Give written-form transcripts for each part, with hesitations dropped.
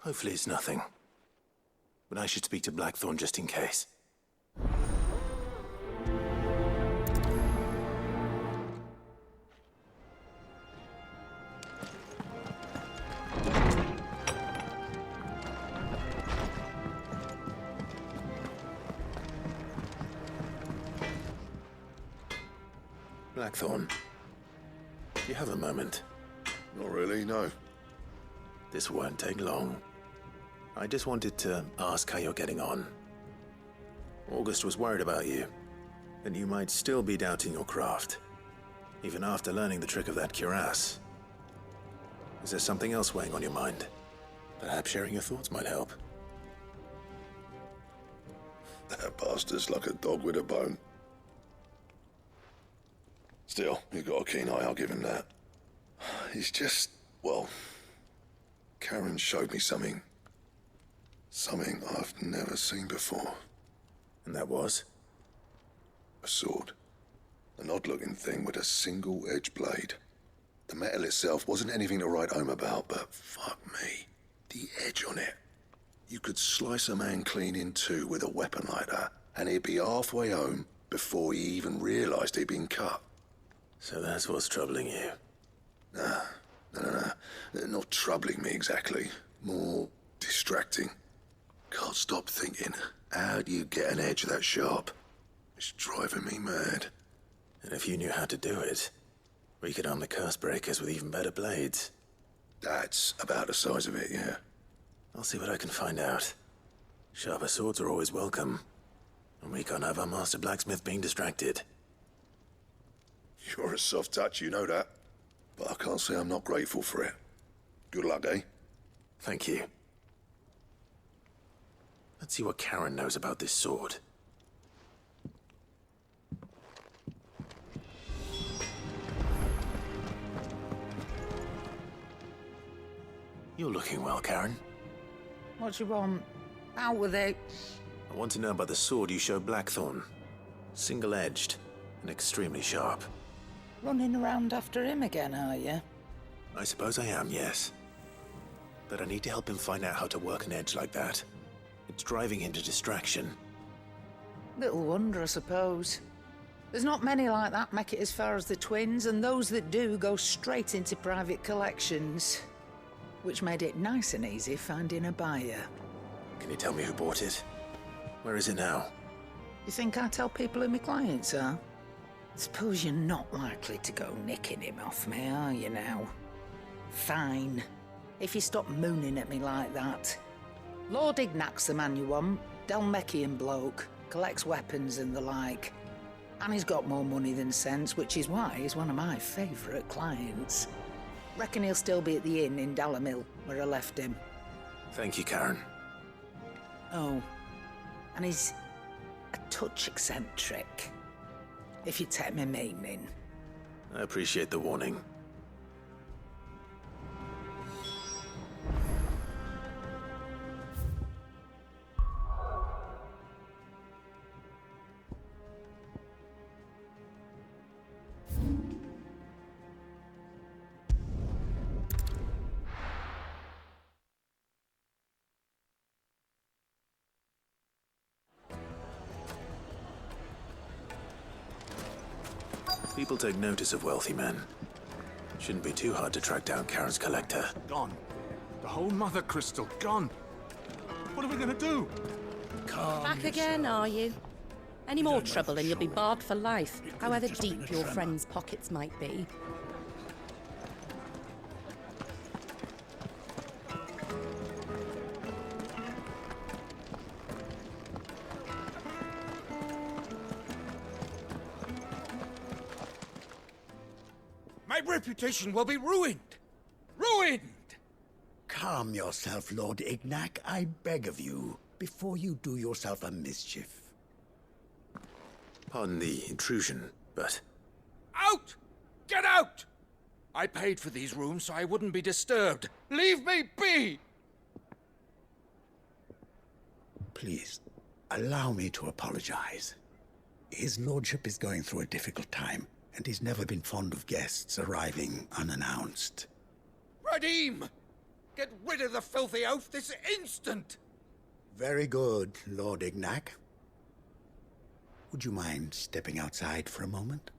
Hopefully it's nothing. But I should speak to Blackthorn just in case. Blackthorn, do you have a moment? Not really, no. This won't take long. I just wanted to ask how you're getting on. August was worried about you, that you might still be doubting your craft, even after learning the trick of that cuirass. Is there something else weighing on your mind? Perhaps sharing your thoughts might help. That bastard's like a dog with a bone. Still, you've got a keen eye, I'll give him that. He's just, well, Karen showed me something. Something I've never seen before. And that was? A sword. An odd-looking thing with a single-edged blade. The metal itself wasn't anything to write home about, but fuck me, the edge on it. You could slice a man clean in two with a weapon like that, and he'd be halfway home before he even realised he'd been cut. So that's what's troubling you? No. Not troubling me exactly. More distracting. Can't stop thinking, how do you get an edge that sharp? It's driving me mad. And if you knew how to do it, we could arm the curse breakers with even better blades. That's about the size of it, yeah. I'll see what I can find out. Sharper swords are always welcome. And we can't have our master blacksmith being distracted. You're a soft touch, you know that. But I can't say I'm not grateful for it. Good luck, eh? Thank you. Let's see what Karen knows about this sword. You're looking well, Karen. What do you want? Out with it. I want to know about the sword you showed Blackthorn. Single-edged and extremely sharp. Running around after him again, are you? I suppose I am, yes. But I need to help him find out how to work an edge like that. It's driving him to distraction. Little wonder, I suppose. There's not many like that make it as far as the twins, and those that do go straight into private collections. Which made it nice and easy finding a buyer. Can you tell me who bought it? Where is it now? You think I tell people who my clients are? Suppose you're not likely to go nicking him off me, are you now? Fine. If you stop mooning at me like that. Lord Ignac's the man you want. Dalmekian bloke. Collects weapons and the like. And he's got more money than sense, which is why he's one of my favourite clients. Reckon he'll still be at the inn in Dalamil, where I left him. Thank you, Karen. Oh, and he's a touch eccentric, if you take my meaning. I appreciate the warning. People take notice of wealthy men. Shouldn't be too hard to track down Karen's collector. Gone. The whole mother crystal gone. What are we gonna do? Back again, are you? Any more trouble and you'll be barred for life, however deep your friends' pockets might be. My reputation will be ruined! Ruined! Calm yourself, Lord Ignac, I beg of you, before you do yourself a mischief. Pardon the intrusion, but... Out! Get out! I paid for these rooms so I wouldn't be disturbed. Leave me be! Please, allow me to apologize. His lordship is going through a difficult time, and he's never been fond of guests arriving unannounced. Radim! Get rid of the filthy oaf this instant! Very good, Lord Ignac. Would you mind stepping outside for a moment?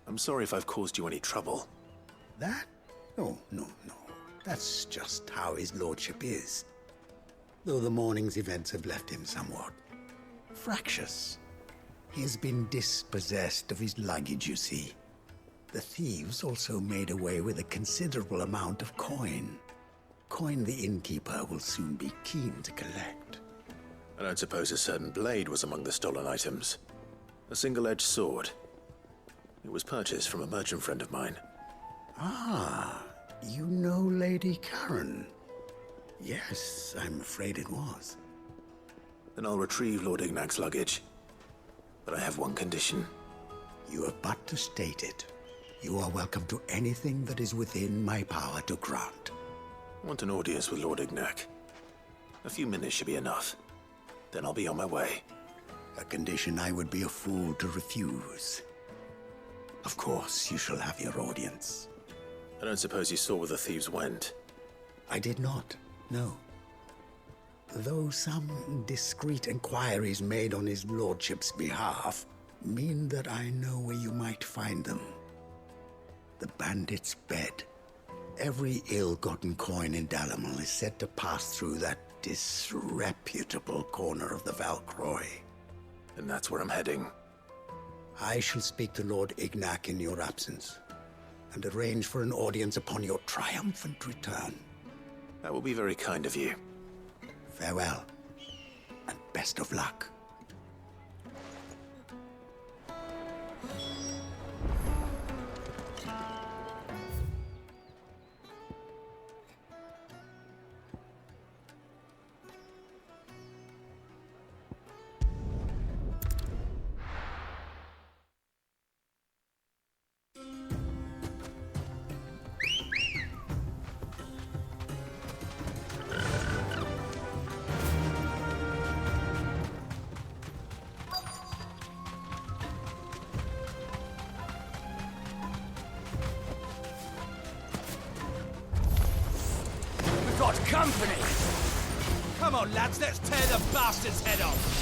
I'm sorry if I've caused you any trouble. That? No. That's just how his lordship is. Though the morning's events have left him somewhat fractious. He has been dispossessed of his luggage, you see. The thieves also made away with a considerable amount of coin. Coin the innkeeper will soon be keen to collect. I don't suppose a certain blade was among the stolen items. A single-edged sword. It was purchased from a merchant friend of mine. Ah, you know Lady Karen. Yes, I'm afraid it was. Then I'll retrieve Lord Ignac's luggage. But I have one condition. You have but to state it. You are welcome to anything that is within my power to grant. I want an audience with Lord Ignac. A few minutes should be enough. Then I'll be on my way. A condition I would be a fool to refuse. Of course, you shall have your audience. I don't suppose you saw where the thieves went. I did not, no. Though some discreet inquiries made on his lordship's behalf mean that I know where you might find them. The bandit's bed. Every ill-gotten coin in Delamain is said to pass through that disreputable corner of the Valcroy. And that's where I'm heading. I shall speak to Lord Ignac in your absence, and arrange for an audience upon your triumphant return. That will be very kind of you. Farewell, and best of luck. Got company! Come on, lads, let's tear the bastard's head off!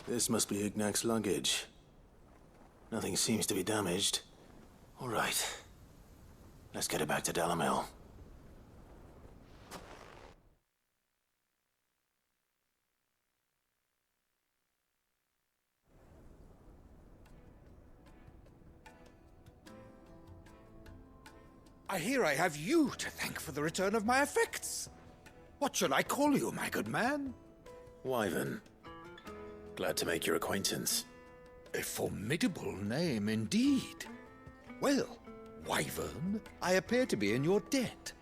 This must be Ignac's luggage. Nothing seems to be damaged. All right. Let's get it back to Delamain. I hear I have you to thank for the return of my effects. What shall I call you, my good man? Wyvern. Glad to make your acquaintance. A formidable name indeed. Well, Wyvern, I appear to be in your debt.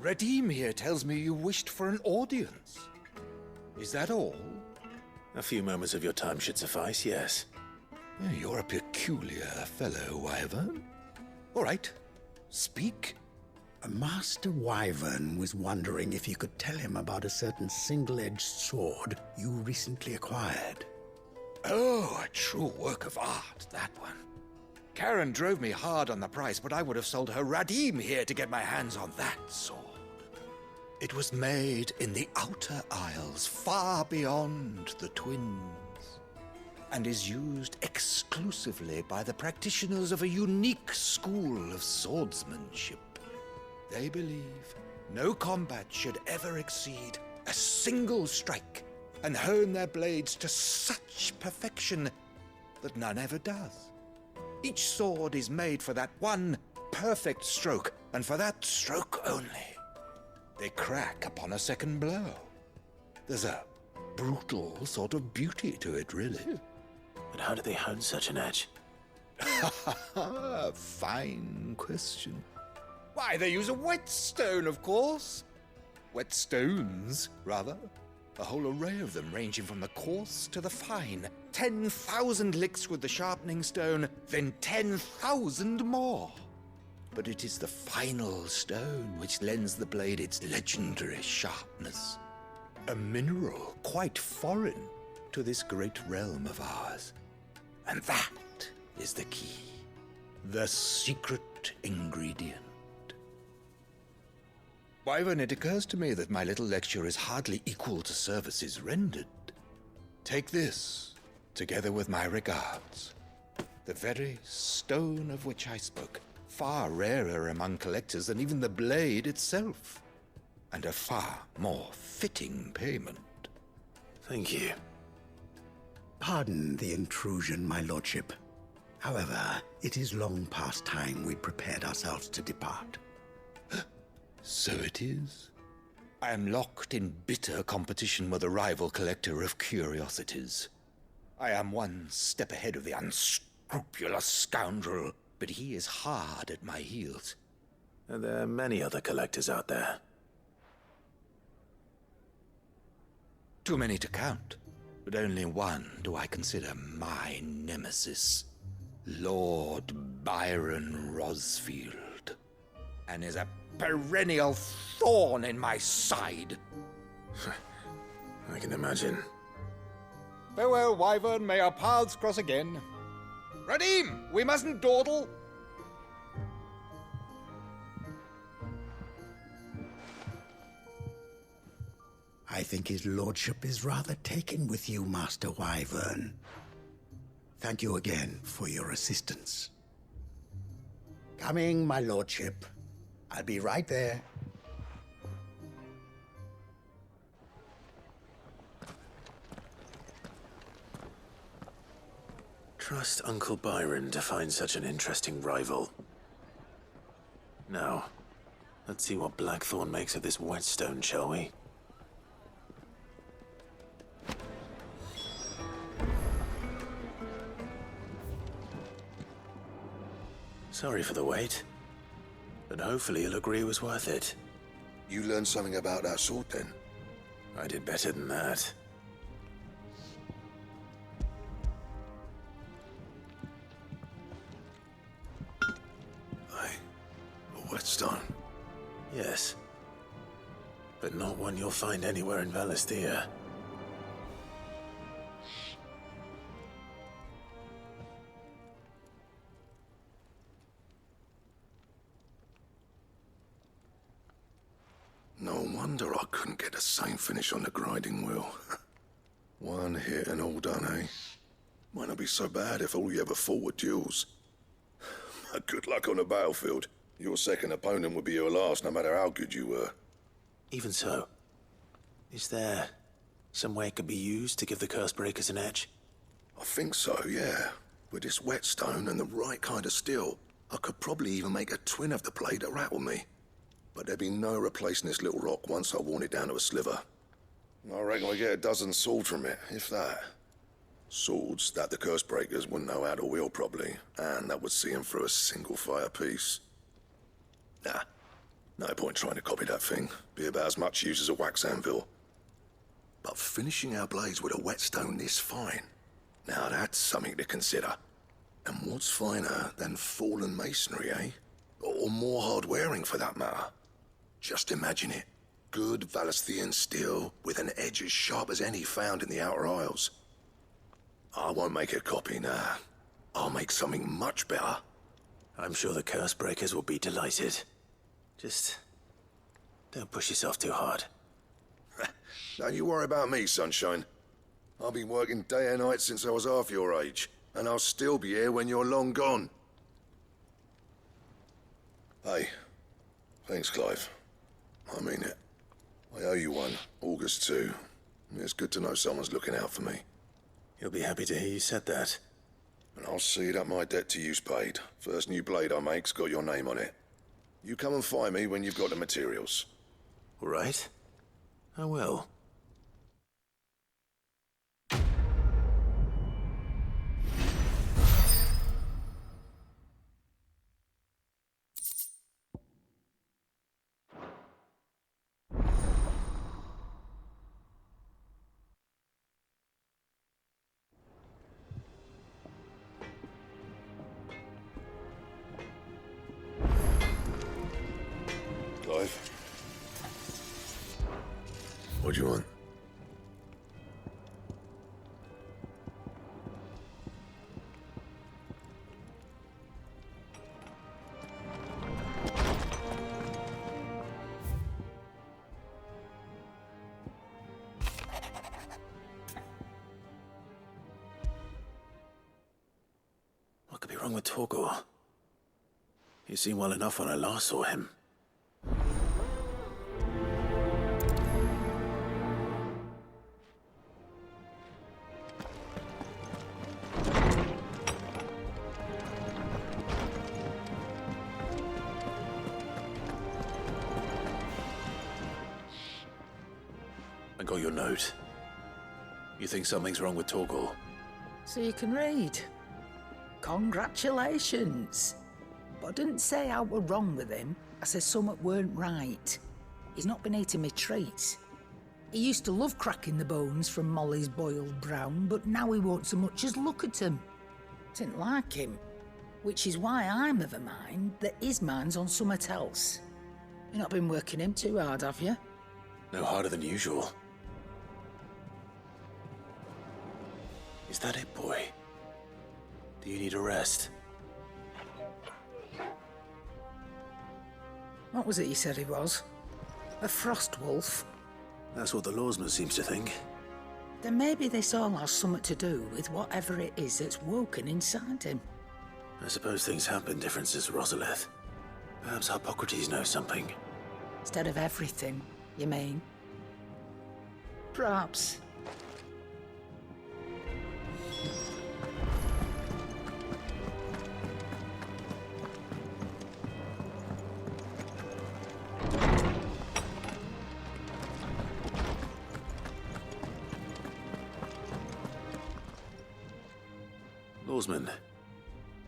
Redeem here tells me you wished for an audience. Is that all? A few moments of your time should suffice, yes. You're a peculiar fellow, Wyvern. All right, speak. Master Wyvern was wondering if you could tell him about a certain single-edged sword you recently acquired. Oh, a true work of art, that one. Karen drove me hard on the price, but I would have sold her Radim here to get my hands on that sword. It was made in the Outer Isles, far beyond the Twins, and is used exclusively by the practitioners of a unique school of swordsmanship. They believe no combat should ever exceed a single strike, and hone their blades to such perfection that none ever does. Each sword is made for that one perfect stroke, and for that stroke only. They crack upon a second blow. There's a brutal sort of beauty to it, really. But how do they hone such an edge? Fine question. Why, they use a whetstone, of course. Whetstones, rather. A whole array of them, ranging from the coarse to the fine. 10,000 licks with the sharpening stone, then 10,000 more. But it is the final stone which lends the blade its legendary sharpness. A mineral quite foreign to this great realm of ours. And that is the key. The secret ingredient. Wyvern, it occurs to me that my little lecture is hardly equal to services rendered. Take this, together with my regards. The very stone of which I spoke, far rarer among collectors than even the blade itself, and a far more fitting payment. Thank you. Pardon the intrusion, my lordship. However, it is long past time we prepared ourselves to depart. So it is. I am locked in bitter competition with a rival collector of curiosities. I am one step ahead of the unscrupulous scoundrel, but he is hard at my heels. Are there many other collectors out there? Too many to count, but only one do I consider my nemesis. Lord Byron Rosfield, and is a perennial thorn in my side. I can imagine. Farewell, Wyvern, may our paths cross again. Radim, we mustn't dawdle. I think his lordship is rather taken with you, Master Wyvern. Thank you again for your assistance. Coming, my lordship. I'll be right there. Trust Uncle Byron to find such an interesting rival. Now, let's see what Blackthorn makes of this whetstone, shall we? Sorry for the wait, but hopefully you'll agree it was worth it. You learned something about that sword then? I did better than that. Hey, a whetstone? Yes. But not one you'll find anywhere in Valisthea. No wonder I couldn't get the same finish on the grinding wheel. One hit and all done, eh? Might not be so bad if all you ever fought were duels. Good luck on the battlefield. Your second opponent would be your last, no matter how good you were. Even so, is there some way it could be used to give the curse breakers an edge? I think so, yeah. With this whetstone and the right kind of steel, I could probably even make a twin of the blade that rattled me. But there'd be no replacing this little rock once I worn it down to a sliver. I reckon we get a dozen swords from it, if that. Swords that the curse breakers wouldn't know how to wield properly, and that would see them through a single fire piece. Nah, no point trying to copy that thing. Be about as much use as a wax anvil. But finishing our blades with a whetstone this fine, now that's something to consider. And what's finer than fallen masonry, eh? Or more hard-wearing, for that matter. Just imagine it. Good Valisthean steel with an edge as sharp as any found in the Outer Isles. I won't make a copy, nah. I'll make something much better. I'm sure the curse breakers will be delighted. Just don't push yourself too hard. Don't you worry about me, sunshine. I've been working day and night since I was half your age, and I'll still be here when you're long gone. Hey, thanks, Clive. I mean it. I owe you one, August too. It's good to know someone's looking out for me. You'll be happy to hear you said that. And I'll see that my debt to you's paid. First new blade I make's got your name on it. You come and find me when you've got the materials. All right? I will. do you want? What could be wrong with Torgor? He seemed well enough when I last saw him. I got your note. You think something's wrong with Torgor? So you can read. Congratulations. But I didn't say how we're wrong with him. I said something weren't right. He's not been eating me treats. He used to love cracking the bones from Molly's boiled brown, but now he won't so much as look at them. Didn't like him. Which is why I'm of a mind that his mind's on something else. You've not been working him too hard, have you? No harder than usual. Is that it, boy? Do you need a rest? What was it you said he was? A frost wolf? That's what the lawsman seems to think. Then maybe this all has something to do with whatever it is that's woken inside him. I suppose things have been different since Rosalith. Perhaps Hippocrates knows something. Instead of everything, you mean? Perhaps. Lawsman,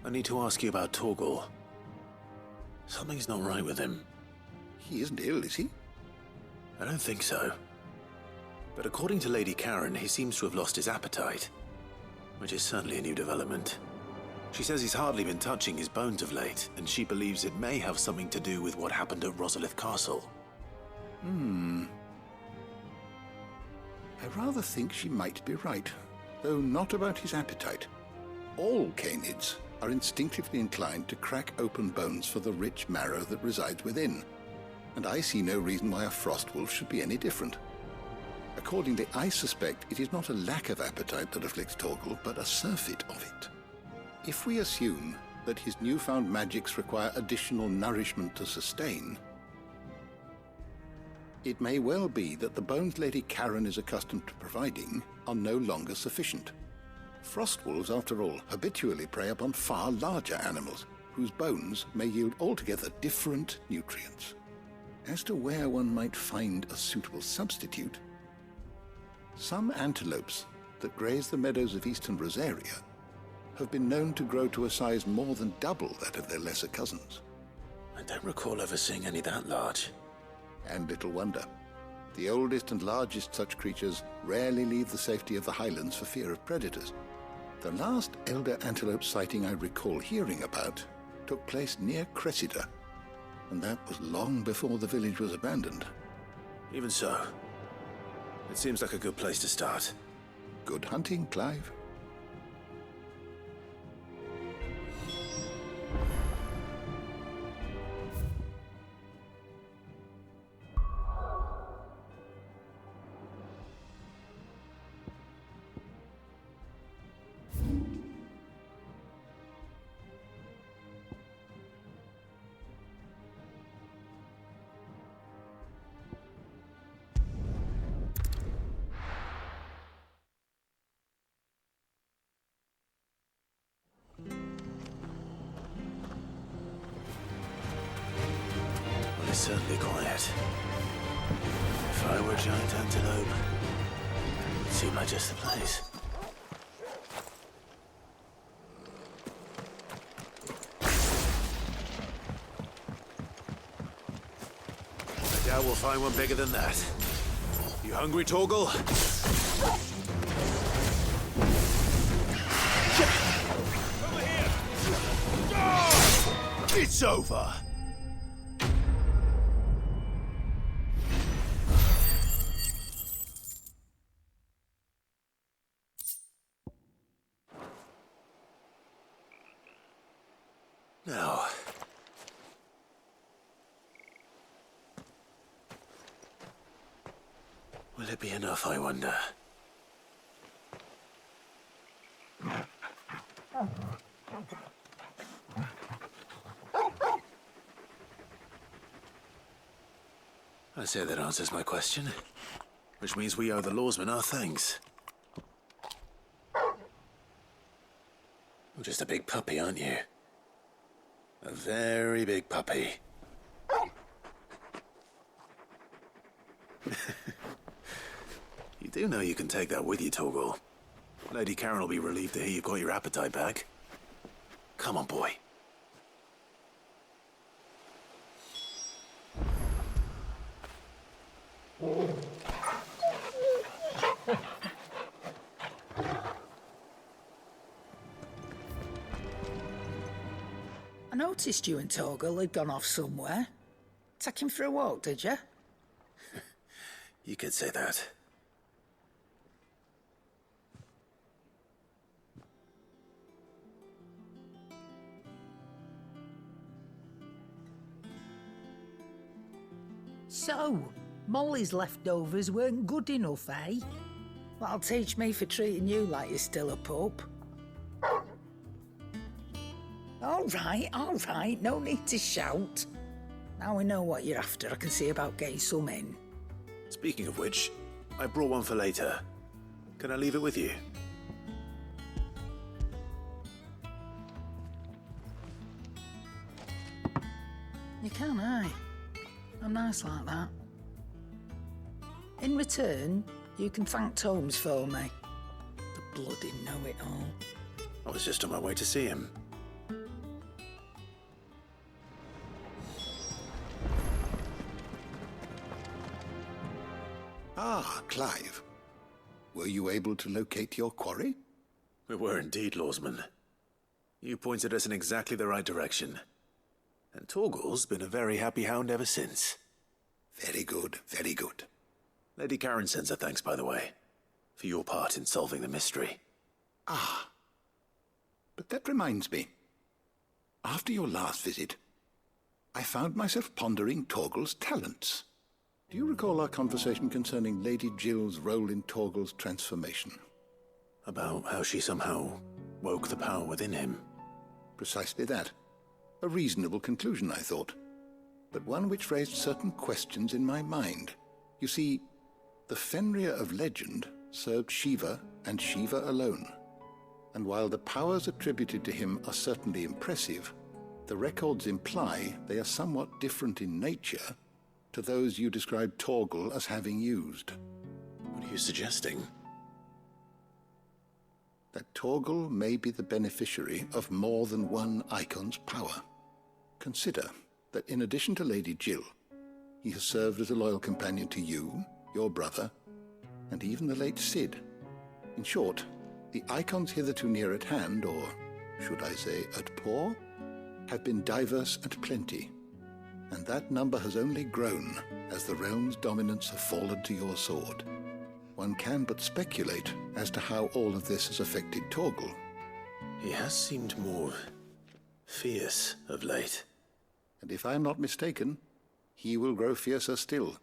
I need to ask you about Torgor. Something's not right with him. He isn't ill, is he? I don't think so. But according to Lady Karen, he seems to have lost his appetite, which is certainly a new development. She says he's hardly been touching his bones of late, and she believes it may have something to do with what happened at Rosalith Castle. I rather think she might be right, though not about his appetite. All canids are instinctively inclined to crack open bones for the rich marrow that resides within, and I see no reason why a frost wolf should be any different. Accordingly, I suspect it is not a lack of appetite that afflicts Torgor, but a surfeit of it. If we assume that his newfound magics require additional nourishment to sustain, it may well be that the bones Lady Karen is accustomed to providing are no longer sufficient. Frost wolves, after all, habitually prey upon far larger animals, whose bones may yield altogether different nutrients. As to where one might find a suitable substitute, some antelopes that graze the meadows of eastern Rosaria have been known to grow to a size more than double that of their lesser cousins. I don't recall ever seeing any that large. And little wonder. The oldest and largest such creatures rarely leave the safety of the highlands for fear of predators. The last elder antelope sighting I recall hearing about took place near Cressida, and that was long before the village was abandoned. Even so, it seems like a good place to start. Good hunting, Clive. It's certainly quiet. If I were a giant antelope, it would seem like just the place. I doubt we'll find one bigger than that. You hungry, Torgor? Over here! It's over! Now... will it be enough, I wonder? I say that answers my question. Which means we owe the lawsman our thanks. You're just a big puppy, aren't you? A very big puppy. You do know you can take that with you, Torgal. Lady Karen will be relieved to hear you've got your appetite back. Come on, boy. I noticed you and Torgal had gone off somewhere. Take him for a walk, did you? You could say that. So, Molly's leftovers weren't good enough, eh? That'll teach me for treating you like you're still a pup. All right, no need to shout. Now we know what you're after, I can see about getting some in. Speaking of which, I brought one for later. Can I leave it with you? You can, eh? I'm nice like that. In return, you can thank Tomes for me. The bloody know-it-all. I was just on my way to see him. Ah, Clive. Were you able to locate your quarry? We were indeed, lawsman. You pointed us in exactly the right direction. And Torgal's been a very happy hound ever since. Very good, very good. Lady Karen sends her thanks, by the way, for your part in solving the mystery. Ah. But that reminds me. After your last visit, I found myself pondering Torgal's talents. Do you recall our conversation concerning Lady Jill's role in Torgal's transformation? About how she somehow woke the power within him. Precisely that. A reasonable conclusion, I thought, but one which raised certain questions in my mind. You see, the Fenrir of legend served Shiva and Shiva alone. And while the powers attributed to him are certainly impressive, the records imply they are somewhat different in nature to those you described Torgal as having used. What are you suggesting? That Torgal may be the beneficiary of more than one icon's power. Consider that in addition to Lady Jill, he has served as a loyal companion to you, your brother, and even the late Cid. In short, the icons hitherto near at hand, or should I say at paw, have been diverse and plenty, and that number has only grown as the realm's dominance have fallen to your sword. One can but speculate as to how all of this has affected Torgal. He has seemed more fierce of late. And if I am not mistaken, he will grow fiercer still.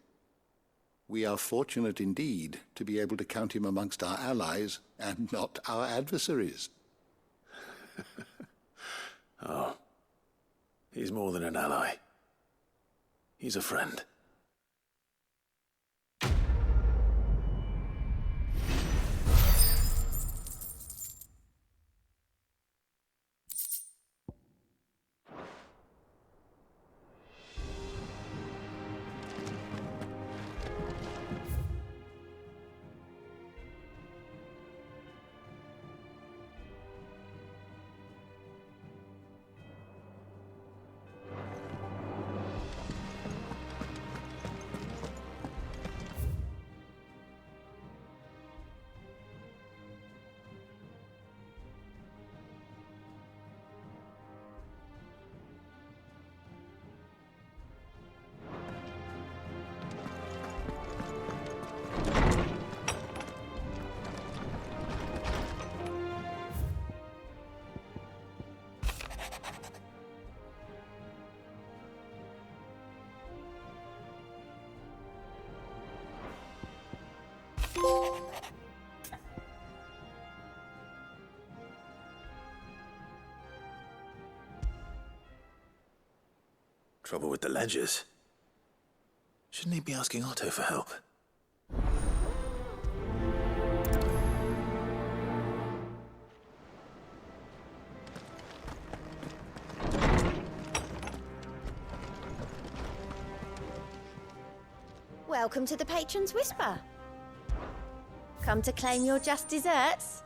We are fortunate indeed to be able to count him amongst our allies and not our adversaries. Oh, he's more than an ally. He's a friend. Trouble with the ledgers. Shouldn't he be asking Otto for help? Welcome to the Patron's Whisper. Come to claim your just desserts?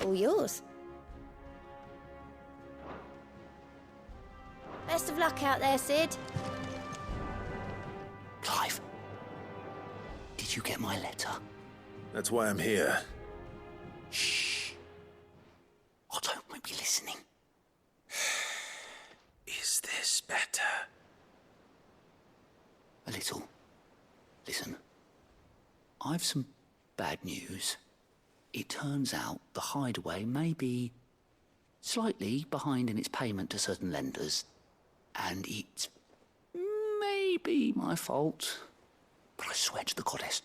All yours. Best of luck out there, Sid. Clive, did you get my letter? That's why I'm here. Shh. Otto won't be listening. Is this better? A little. Listen, I've some bad news. It turns out the hideaway may be slightly behind in its payment to certain lenders, and it may be my fault. But I swear to the goddess,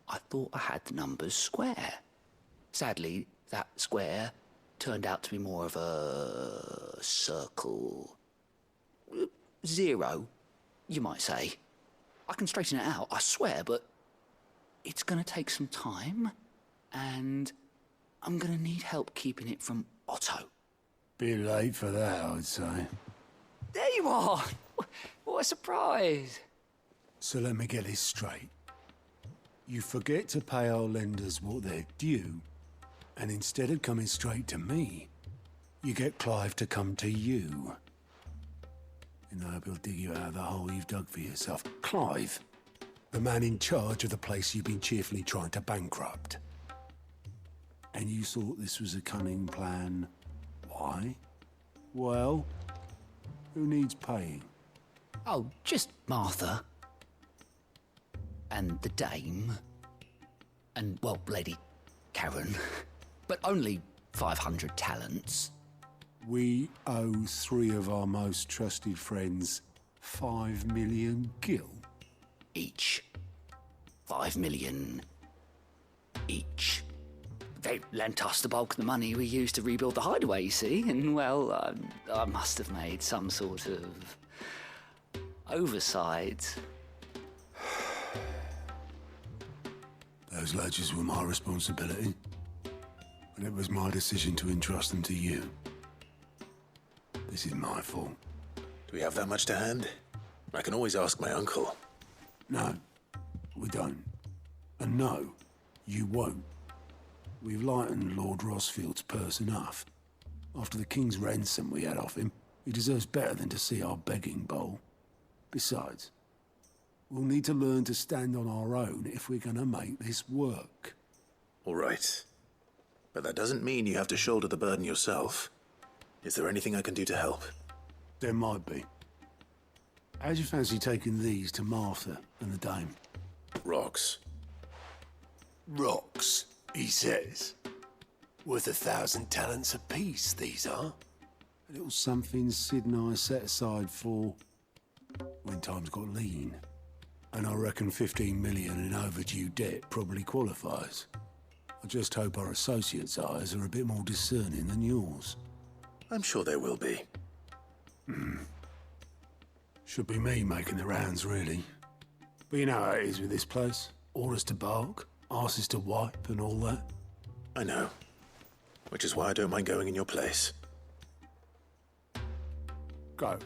I thought I had the numbers square. Sadly, that square turned out to be more of a circle. 0, you might say. I can straighten it out, I swear, but it's gonna take some time, and I'm gonna need help keeping it from Otto. Bit late for that, I'd say. There you are! What a surprise! So let me get this straight. You forget to pay our lenders what they're due, and instead of coming straight to me, you get Clive to come to you. And I hope he'll dig you out of the hole you've dug for yourself. Clive, the man in charge of the place you've been cheerfully trying to bankrupt. And you thought this was a cunning plan. Why? Well, who needs paying? Oh, just Martha. And the dame. And, well, Lady Karen. But only 500 talents. We owe 3 of our most trusted friends 5 million gil. Each. 5 million each. They lent us the bulk of the money we used to rebuild the hideaway, you see, and, well, I must have made some sort of oversight. Those ledgers were my responsibility, and it was my decision to entrust them to you. This is my fault. Do we have that much to hand? I can always ask my uncle. No, we don't. And no, you won't. We've lightened Lord Rosfield's purse enough. After the king's ransom we had off him, he deserves better than to see our begging bowl. Besides, we'll need to learn to stand on our own if we're gonna make this work. All right. But that doesn't mean you have to shoulder the burden yourself. Is there anything I can do to help? There might be. How'd you fancy taking these to Martha and the dame? Rocks. Rocks, he says. Worth 1,000 talents apiece, these are. A little something Sid and I set aside for when times got lean. And I reckon 15 million in overdue debt probably qualifies. I just hope our associates' eyes are a bit more discerning than yours. I'm sure there will be. Should be me making the rounds, really. But you know how it is with this place. Orders to bark, arses to wipe, and all that. I know. Which is why I don't mind going in your place. Go.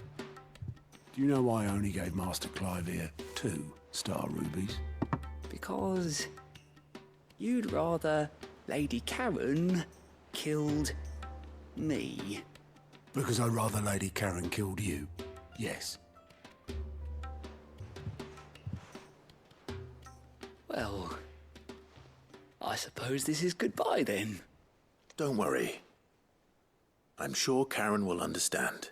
Do you know why I only gave Master Clive here 2 star rubies? Because you'd rather Lady Karen killed me. Because I'd rather Lady Karen killed you. Yes. Well, I suppose this is goodbye then. Don't worry. I'm sure Karen will understand.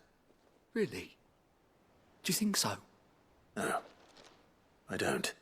Really? Do you think so? No, I don't.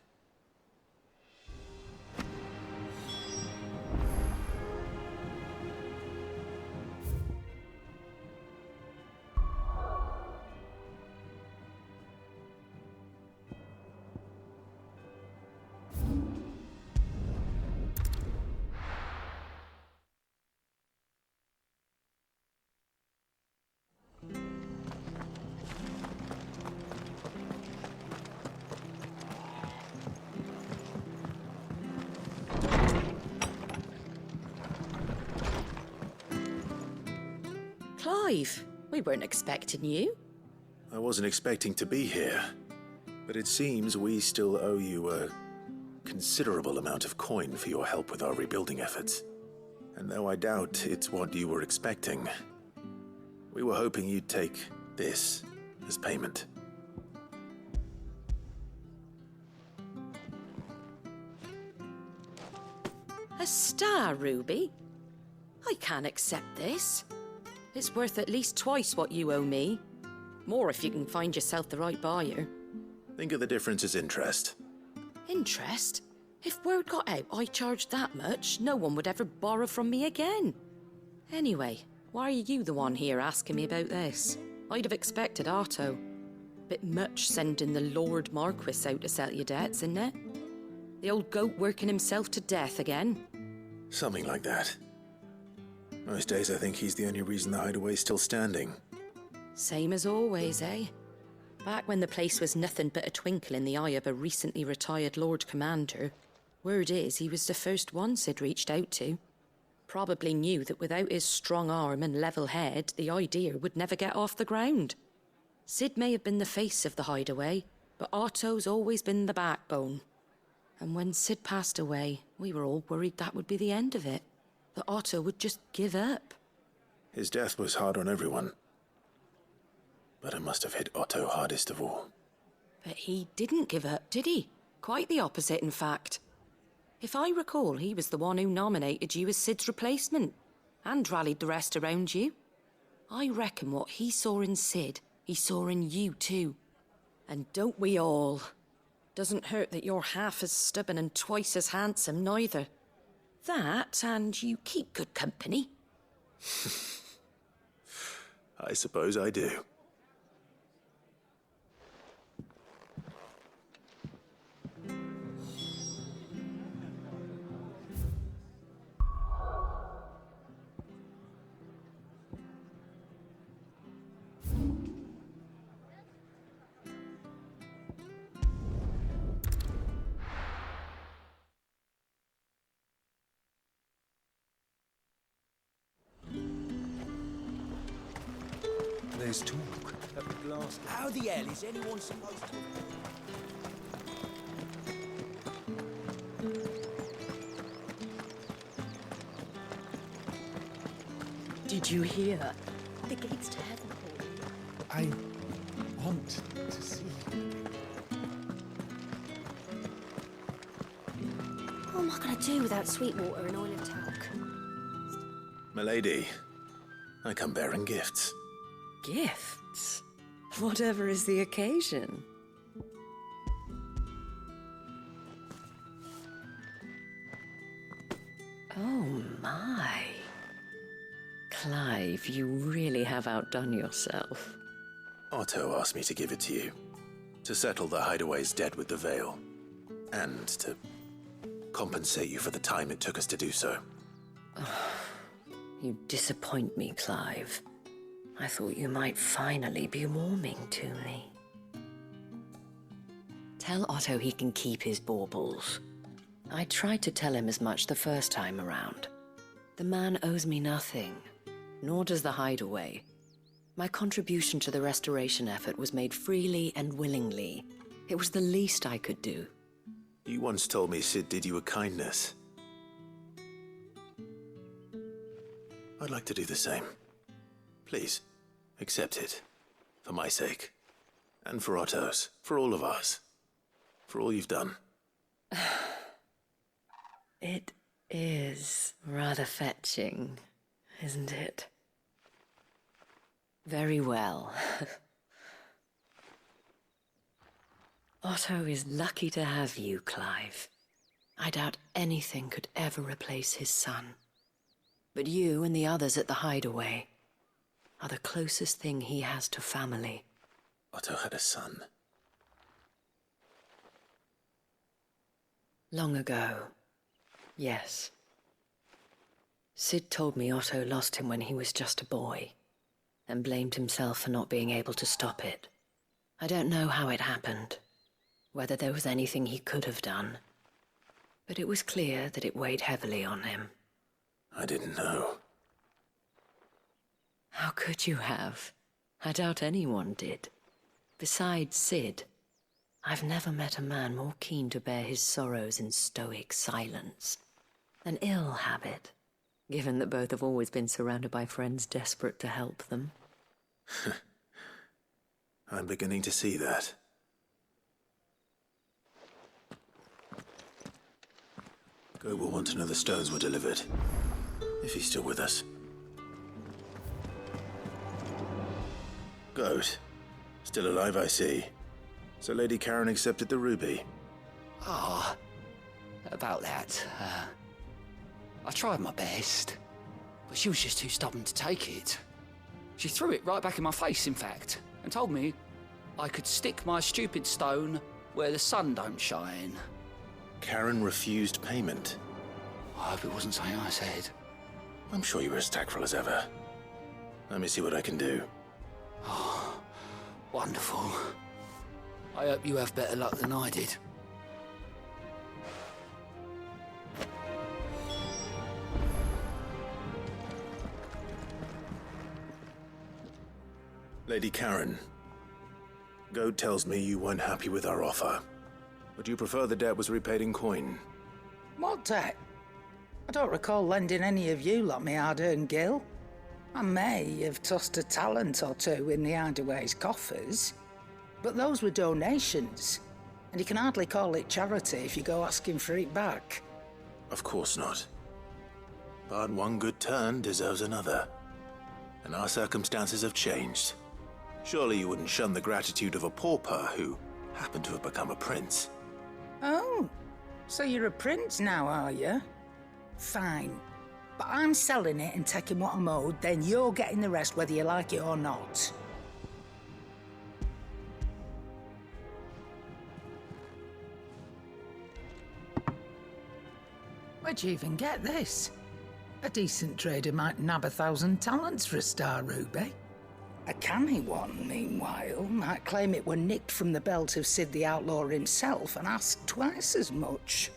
Clive, we weren't expecting you. I wasn't expecting to be here, but it seems we still owe you a considerable amount of coin for your help with our rebuilding efforts. And though I doubt it's what you were expecting, we were hoping you'd take this as payment. A star ruby? I can't accept this. It's worth at least twice what you owe me. More if you can find yourself the right buyer. Think of the difference as interest. Interest? If word got out I charged that much, no one would ever borrow from me again. Anyway, why are you the one here asking me about this? I'd have expected Otto. Bit much sending the Lord Marquis out to settle your debts, isn't it? The old goat working himself to death again? Something like that. Most days I think he's the only reason the hideaway's still standing. Same as always, eh? Back when the place was nothing but a twinkle in the eye of a recently retired Lord Commander, word is he was the first one Sid reached out to. Probably knew that without his strong arm and level head, the idea would never get off the ground. Sid may have been the face of the hideaway, but Otto's always been the backbone. And when Sid passed away, we were all worried that would be the end of it. That Otto would just give up. His death was hard on everyone. But it must have hit Otto hardest of all. But he didn't give up, did he? Quite the opposite, in fact. If I recall, he was the one who nominated you as Sid's replacement, and rallied the rest around you. I reckon what he saw in Sid, he saw in you too. And don't we all? Doesn't hurt that you're half as stubborn and twice as handsome, neither. That, and you keep good company. I suppose I do. There's talk of the glass. How the hell is anyone supposed to... Did you hear? The gates to heaven. I want to see. What am I going to do without sweet water and oil of talc? Milady, I come bearing gifts. Gifts? Whatever is the occasion. Oh my. Clive, you really have outdone yourself. Otto asked me to give it to you. To settle the hideaway's debt with the veil. And to compensate you for the time it took us to do so. You disappoint me, Clive. I thought you might finally be warming to me. Tell Otto he can keep his baubles. I tried to tell him as much the first time around. The man owes me nothing, nor does the hideaway. My contribution to the restoration effort was made freely and willingly. It was the least I could do. You once told me Sid did you a kindness. I'd like to do the same. Please, accept it. For my sake. And for Otto's. For all of us. For all you've done. It is rather fetching, isn't it? Very well. Otto is lucky to have you, Clive. I doubt anything could ever replace his son. But you and the others at the hideaway are the closest thing he has to family. Otto had a son. Long ago, yes. Sid told me Otto lost him when he was just a boy, and blamed himself for not being able to stop it. I don't know how it happened, whether there was anything he could have done, but it was clear that it weighed heavily on him. I didn't know. How could you have? I doubt anyone did. Besides Sid, I've never met a man more keen to bear his sorrows in stoic silence. An ill habit, given that both have always been surrounded by friends desperate to help them. I'm beginning to see that. Goat will want to know the stones were delivered, if he's still with us. Goat. Still alive, I see. So Lady Karen accepted the ruby. Ah, about that. I tried my best, but she was just too stubborn to take it. She threw it right back in my face, in fact, and told me I could stick my stupid stone where the sun don't shine. Karen refused payment. I hope it wasn't something I said. I'm sure you were as tactful as ever. Let me see what I can do. Oh, wonderful. I hope you have better luck than I did. Lady Karen, Goat tells me you weren't happy with our offer. Would you prefer the debt was repaid in coin? What debt? I don't recall lending any of you like me hard-earned gil. I may have tossed a talent or two in the hideaway's coffers, but those were donations, and you can hardly call it charity if you go asking for it back. Of course not. But one good turn deserves another, and our circumstances have changed. Surely you wouldn't shun the gratitude of a pauper who happened to have become a prince. Oh, so you're a prince now, are you? Fine. But I'm selling it and taking what I'm owed, then you're getting the rest whether you like it or not. Where'd you even get this? A decent trader might nab 1,000 talents for a star ruby. A canny one, meanwhile, might claim it were nicked from the belt of Sid the Outlaw himself and ask twice as much.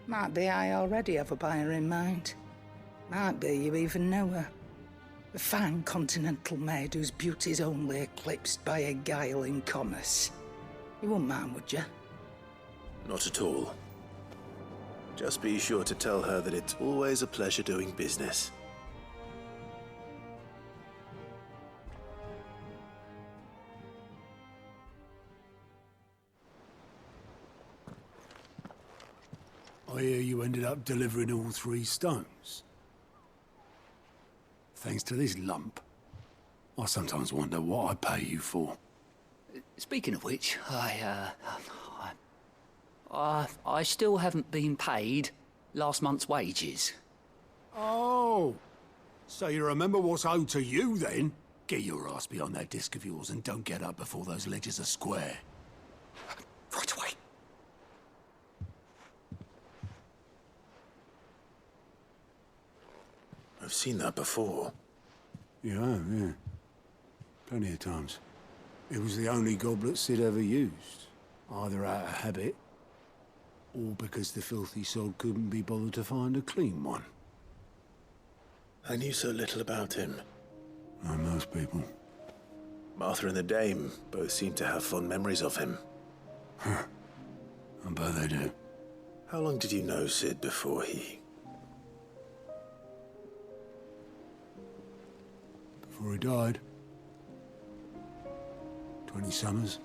Might be I already have a buyer in mind. Might be you even know her. A fine continental maid whose beauty's only eclipsed by a guile in commerce. You wouldn't mind, would you? Not at all. Just be sure to tell her that it's always a pleasure doing business. I hear you ended up delivering all 3 stones. Thanks to this lump. I sometimes wonder what I pay you for. Speaking of which, I still haven't been paid last month's wages. Oh, so you remember what's owed to you then? Get your ass behind that disc of yours and don't get up before those ledgers are square. Right away. I've seen that before. You have, yeah. Plenty of times. It was the only goblet Sid ever used. Either out of habit, or because the filthy sod couldn't be bothered to find a clean one. I knew so little about him. Like most people. Martha and the Dame both seem to have fond memories of him. Huh. I bet they do. How long did you know Sid before he... Before he died. 20 summers,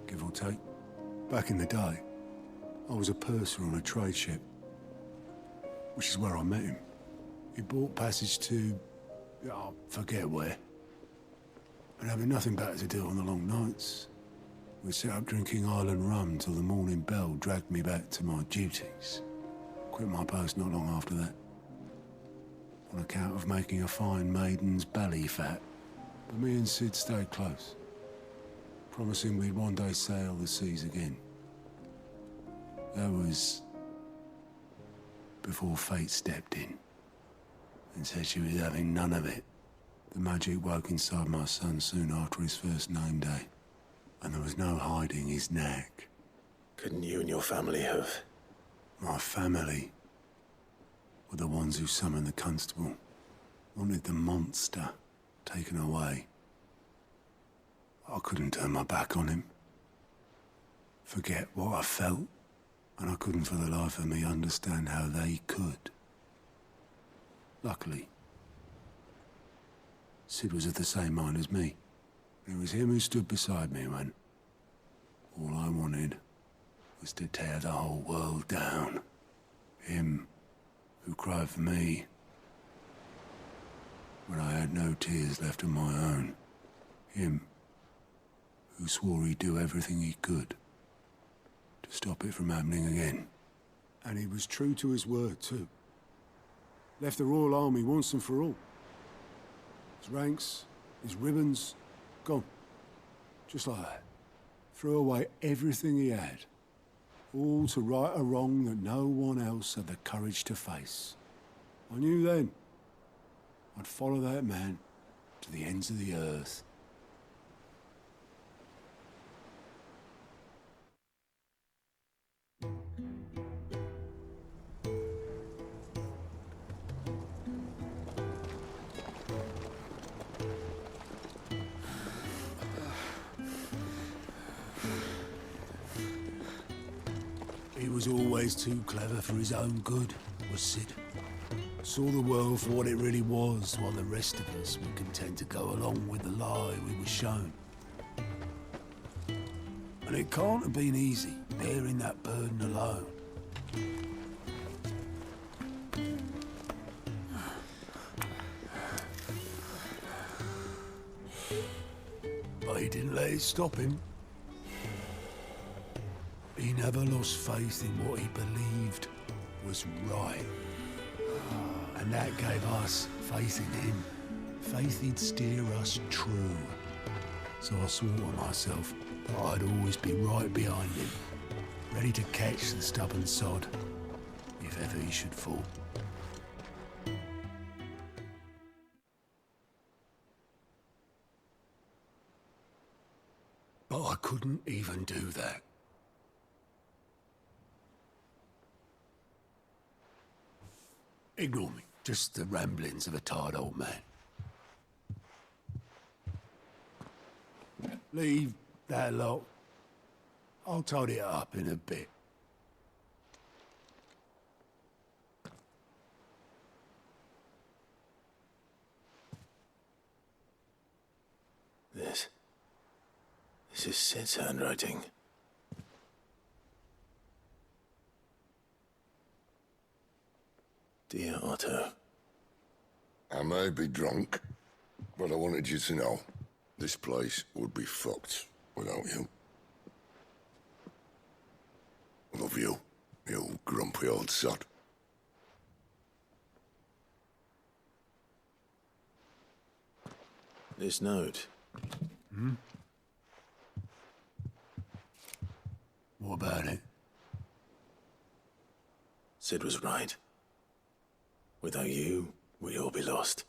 give or take. Back in the day, I was a purser on a trade ship, which is where I met him. He bought passage to... I forget where. And having nothing better to do on the long nights, we'd sit up drinking island rum till the morning bell dragged me back to my duties. Quit my post not long after that. On account of making a fine maiden's belly fat. But me and Sid stayed close, promising we'd one day sail the seas again. That was before fate stepped in and said she was having none of it. The magic woke inside my son soon after his first name day, and there was no hiding his knack. Couldn't you and your family have... My family were the ones who summoned the constable. Wanted the monster taken away. I couldn't turn my back on him. Forget what I felt, and I couldn't for the life of me understand how they could. Luckily, Sid was of the same mind as me. It was him who stood beside me when all I wanted was to tear the whole world down. Him who cried for me when I had no tears left of my own. Him who swore he'd do everything he could to stop it from happening again. And he was true to his word, too. Left the Royal Army once and for all. His ranks, his ribbons, gone. Just like that. Threw away everything he had. All to right a wrong that no one else had the courage to face. I knew then I'd follow that man to the ends of the earth. He was always too clever for his own good, was Sid. Saw the world for what it really was, while the rest of us were content to go along with the lie we were shown. And it can't have been easy, bearing that burden alone. But he didn't let it stop him. He never lost faith in what he believed was right. And that gave us faith in him. Faith he'd steer us true. So I swore to myself that I'd always be right behind him, ready to catch the stubborn sod, if ever he should fall. But I couldn't even do that. Ignore me. Just the ramblings of a tired old man. Leave that lot. I'll tidy it up in a bit. This is Sid's handwriting. Dear Otto. I may be drunk, but I wanted you to know this place would be fucked without you. Love you, you grumpy old sod. This note. Hmm? What about it? Sid was right. Without you, we'd all be lost.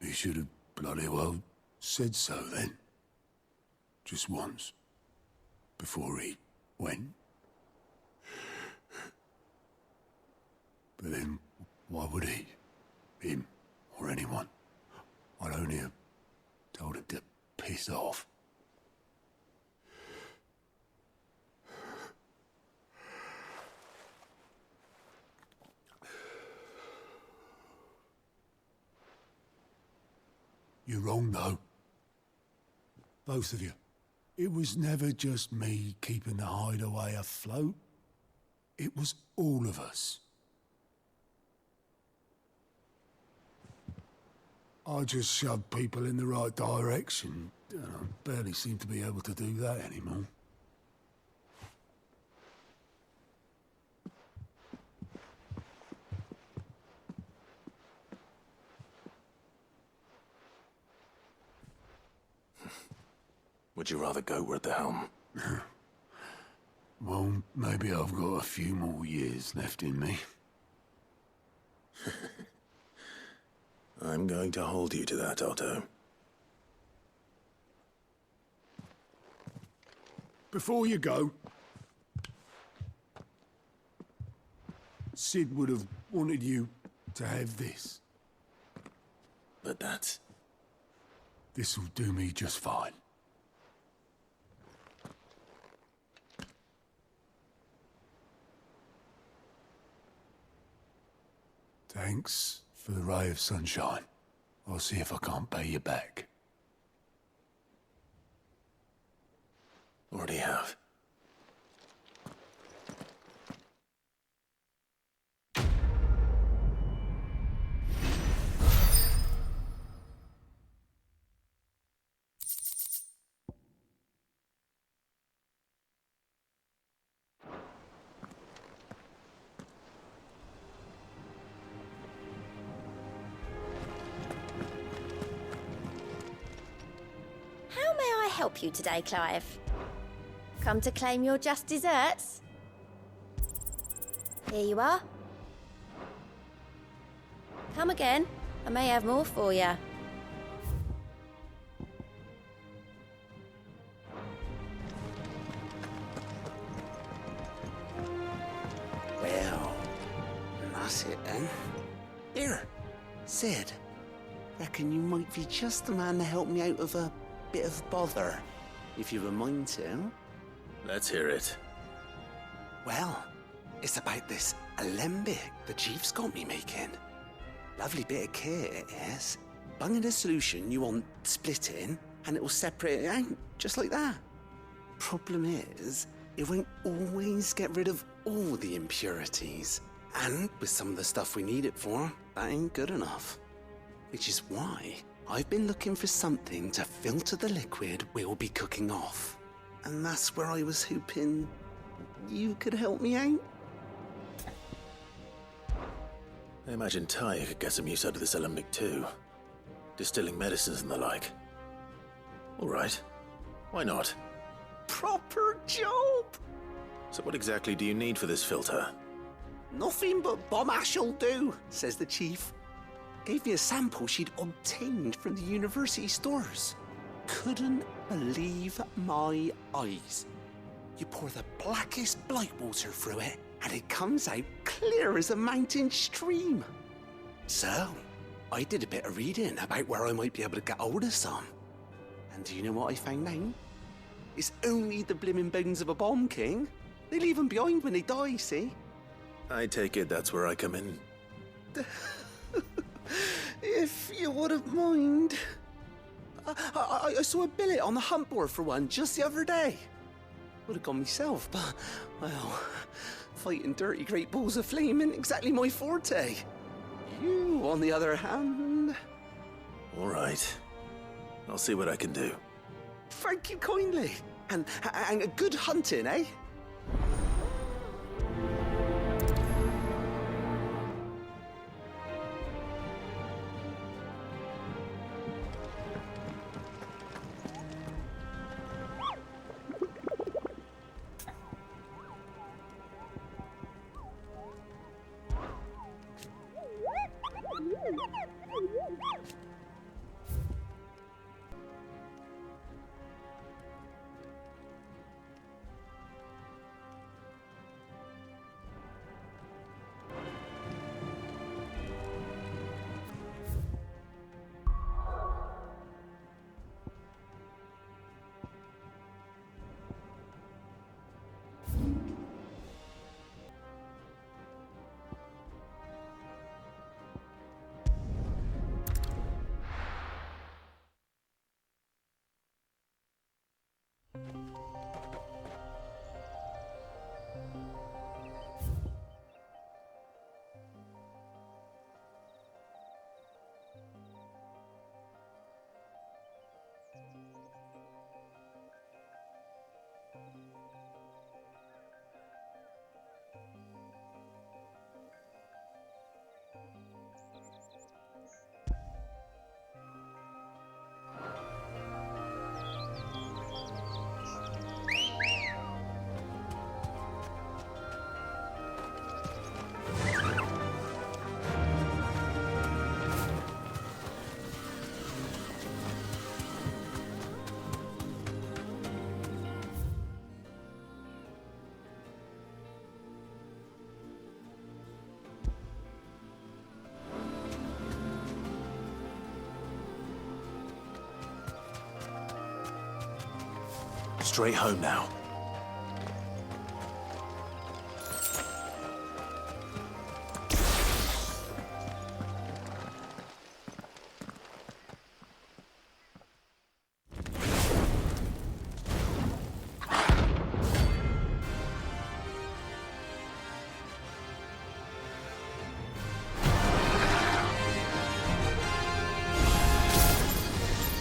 He should have bloody well said so then. Just once. Before he went. But then, why would he? Him, or anyone? I'd only have told him to piss off. You're wrong, though. Both of you. It was never just me keeping the hideaway afloat. It was all of us. I just shoved people in the right direction, and I barely seem to be able to do that anymore. Would you rather go at the helm? Well, maybe I've got a few more years left in me. I'm going to hold you to that, Otto. Before you go, Cid would have wanted you to have this. But that's... This'll do me just fine. Thanks for the ray of sunshine. I'll see if I can't pay you back. Already have. How may I help you today, Clive? Come to claim your just desserts? Here you are. Come again. I may have more for you. Well, that's it then. Here, Cid. Reckon you might be just the man to help me out of a bit of bother, if you've a mind to. Let's hear it. Well, it's about this alembic the chief's got me making. Lovely bit of kit it is. Bung in a solution you want splitting, and it will separate it out, just like that. Problem is, it won't always get rid of all the impurities. And with some of the stuff we need it for, that ain't good enough. Which is why I've been looking for something to filter the liquid we'll be cooking off. And that's where I was hoping you could help me out. I imagine Ty could get some use out of this alembic too. Distilling medicines and the like. All right. Why not? Proper job! So what exactly do you need for this filter? Nothing but bomb ash'll do, says the chief. Gave me a sample she'd obtained from the university stores. Couldn't believe my eyes. You pour the blackest blight water through it, and it comes out clear as a mountain stream. So, I did a bit of reading about where I might be able to get hold of some. And do you know what I found out? It's only the blimmin' bones of a bomb king. They leave them behind when they die, see? I take it that's where I come in. If you wouldn't mind. I saw a billet on the hunt board for one just the other day. Would have gone myself, but, well, fighting dirty great balls of flame isn't exactly my forte. You, on the other hand... All right. I'll see what I can do. Thank you kindly. And good hunting, eh? Straight home now.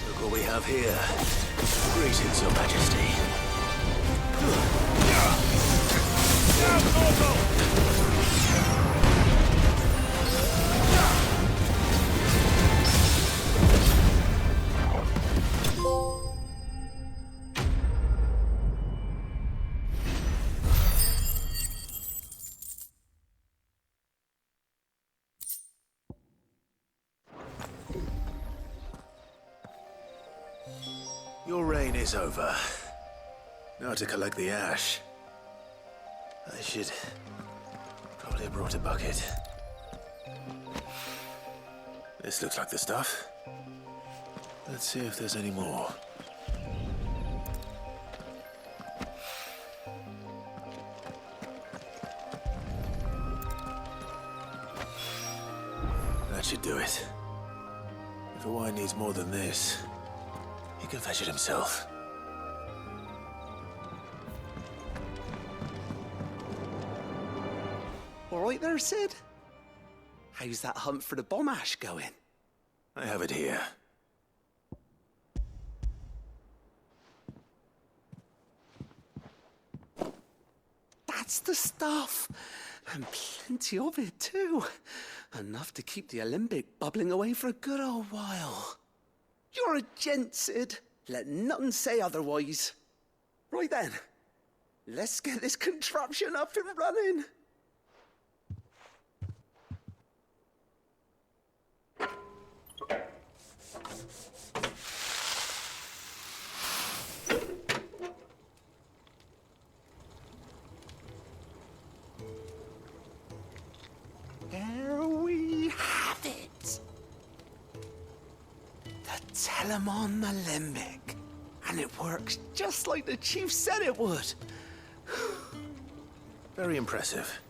Look what we have here. Greetings, Your Majesty. Your reign is over. Now to collect the ash. I should probably have brought a bucket. This looks like the stuff. Let's see if there's any more. That should do it. If the wine needs more than this, he can fetch it himself. All right there, Sid? How's that hunt for the bomb ash going? I have it here. That's the stuff. And plenty of it, too. Enough to keep the alembic bubbling away for a good old while. You're a gent, Sid. Let nothing say otherwise. Right then, let's get this contraption up and running. There we have it. The Telemon alembic. And it works just like the chief said it would. Very impressive.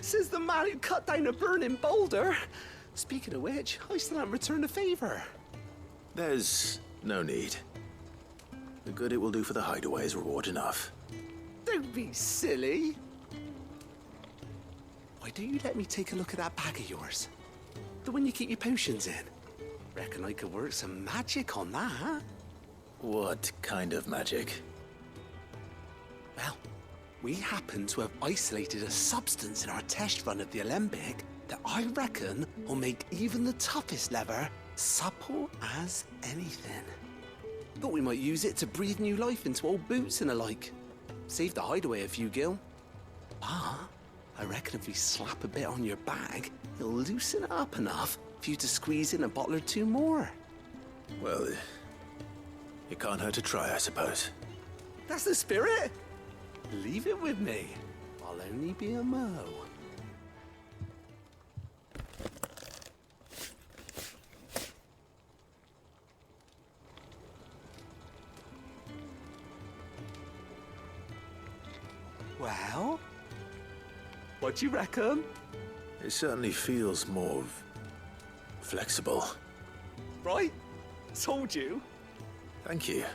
Says the man who cut down a burning boulder. Speaking of which, I still haven't returned the favor. There's no need. The good it will do for the hideaway is reward enough. Don't be silly. Why don't you let me take a look at that bag of yours? The one you keep your potions in. Reckon I could work some magic on that, huh? What kind of magic? Well, we happen to have isolated a substance in our test run of the alembic that I reckon will make even the toughest lever supple as anything. Thought we might use it to breathe new life into old boots and the like. Save the hideaway a few gil. But I reckon if we slap a bit on your bag, it'll loosen it up enough for you to squeeze in a bottle or two more. Well, it can't hurt to try, I suppose. That's the spirit. Leave it with me. I'll only be a mo. Well, what do you reckon? It certainly feels more flexible. Right? Told you. Thank you.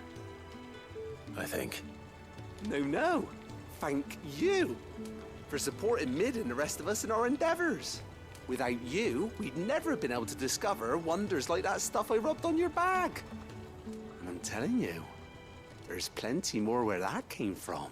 I think. No. Thank you for supporting Mid and the rest of us in our endeavors. Without you, we'd never have been able to discover wonders like that stuff I rubbed on your bag. And I'm telling you, there's plenty more where that came from.